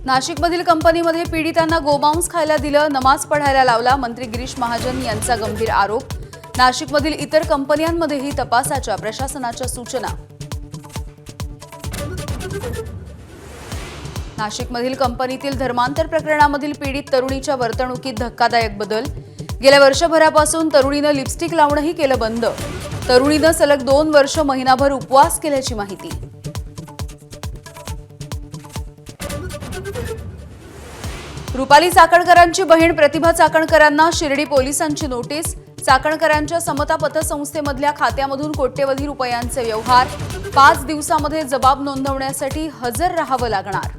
नाशिकमधील कंपनीमध्ये पीडितांना गोमांस खायला दिलं, नमाज पढायला लावला. मंत्री गिरीश महाजन यांचा गंभीर आरोप. नाशिकमधील इतर कंपन्यांमध्येही तपासाच्या प्रशासनाच्या सूचना. नाशिकमधील कंपनीतील धर्मांतर प्रकरणामधील पीडित तरुणीच्या वर्तणुकीत धक्कादायक बदल. गेल्या वर्षभरापासून तरुणीनं लिपस्टिक लावणंही केलं बंद. तरुणीनं सलग 2 वर्ष महिनाभर उपवास केल्याची माहिती. रुपाली चाकणकरांची बहीण प्रतिभा चाकणकरांना शिर्डी पोलिसांची नोटीस. चाकणकरांच्या समता पतसंस्थेमधल्या खात्यामधून कोट्यवधी रुपयांचे व्यवहार. 5 दिवसांमध्ये जबाब नोंदवण्यासाठी हजर राहावं लागणार.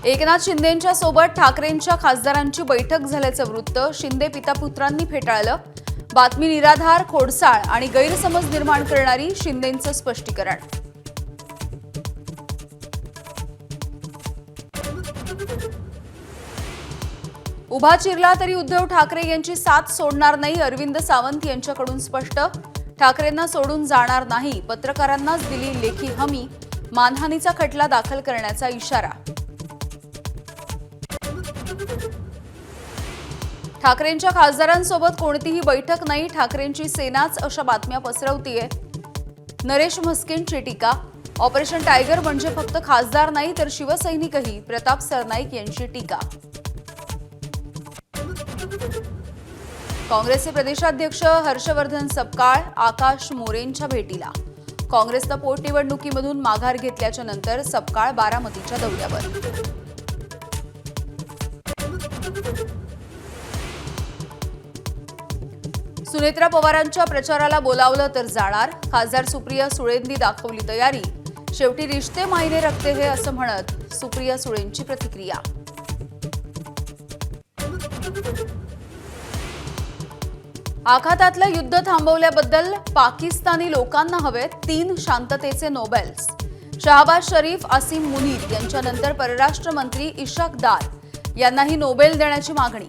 एकनाथ शिंदेंच्या सोबत ठाकरेंच्या खासदारांची बैठक झाल्याचं वृत्त शिंदे पितापुत्रांनी फेटाळलं. बातमी निराधार, खोडसाळ आणि गैरसमज निर्माण करणारी, शिंदेंचं स्पष्टीकरण. उभा चिरला तरी उद्धव ठाकरे यांची साथ सोडणार नाही, अरविंद सावंत यांच्याकडून स्पष्ट. ठाकरेंना सोडून जाणार नाही, पत्रकारांनाच दिली लेखी हमी. मानहानीचा खटला दाखल करण्याचा इशारा. ठाकरेंच्या खासदारांसोबत कोणतीही बैठक नाही, ठाकरेंची सेनाच अशा बातम्या पसरवतीये. नरेश म्हस्केंची टीका. ऑपरेशन टायगर म्हणजे फक्त खासदार नाही तर शिवसैनिकही, प्रताप सरनाईक यांची टीका. काँग्रेसचे प्रदेशाध्यक्ष हर्षवर्धन सपकाळ आकाश मोरेंच्या भेटीला. काँग्रेसनं पोटनिवडणुकीमधून माघार घेतल्याच्या नंतर सपकाळ बारामतीच्या दौऱ्यावर. सुनेत्रा पवारांच्या प्रचाराला बोलावलं तर जाणार. खासदार सुप्रिया सुळेंनी दाखवली तयारी. शेवटी रिश्ते मायने रखते हे असं म्हणत सुप्रिया सुळेंची प्रतिक्रिया. आखातातलं युद्ध थांबवल्याबद्दल पाकिस्तानी लोकांना हवेत 3 शांततेचे नोबेल्स. शहबाज शरीफ, आसिम मुनीर यांच्यानंतर परराष्ट्र मंत्री इशाक दार यांनाही नोबेल देण्याची मागणी.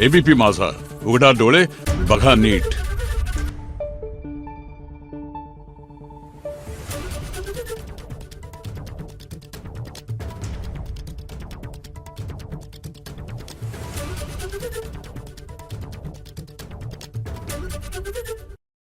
एबीपी माझा, उघडा डोळे बघा नीट.